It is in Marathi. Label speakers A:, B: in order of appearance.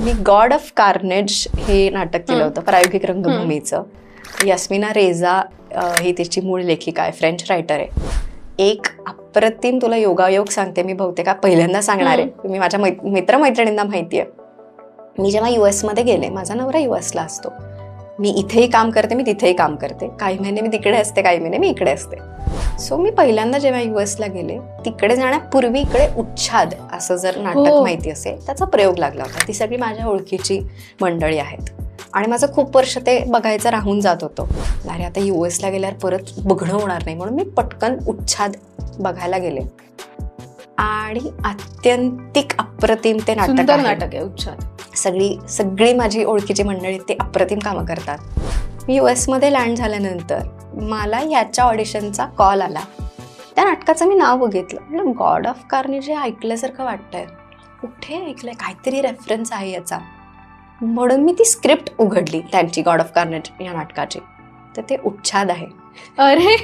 A: मी गॉड ऑफ कार्नेज हे नाटक केलं होतं प्रायोगिक रंगभूमीचं. यास्मिना रेझा ही तिची मूळ लेखिका आहे, फ्रेंच रायटर आहे. एक अप्रतिम, तुला योगायोग सांगते मी, बहुतेक पहिल्यांदा सांगणार आहे, मी माझ्या मित्रमैत्रिणींना माहिती आहे. मी जेव्हा US मध्ये गेले, माझा नवरा US ला असतो, मी इथेही काम करते, मी तिथेही काम करते, काही महिने मी तिकडे असते, काही महिने मी इकडे असते. सो मी पहिल्यांदा जेव्हा US ला गेले, तिकडे जाण्यापूर्वी इकडे उच्छाद असं जर नाटक माहिती असेल, त्याचा प्रयोग लागला होता. ती सगळी माझ्या ओळखीची मंडळी आहेत आणि माझं खूप वर्ष ते बघायचं राहून जात होतं. अरे आता US ला गेल्यावर परत बघणं होणार नाही, म्हणून मी पटकन उच्छाद बघायला गेले आणि अत्यंतिक अप्रतिम ते नाटक
B: आहे उच्छाद.
A: सगळी माझी ओळखीची मंडळी ते अप्रतिम कामं करतात. मी US मध्ये लँड झाल्यानंतर मला याच्या ऑडिशनचा कॉल आला. त्या नाटकाचं मी नाव बघितलं, म्हणजे गॉड ऑफ कार्नेज हे ऐकल्यासारखं वाटतंय, कुठे ऐकलंय, काहीतरी रेफरन्स आहे याचा. म्हणून मी ती स्क्रिप्ट उघडली त्यांची, गॉड ऑफ कार्नेज या नाटकाची, तर ते उच्छाद आहे.
B: अरे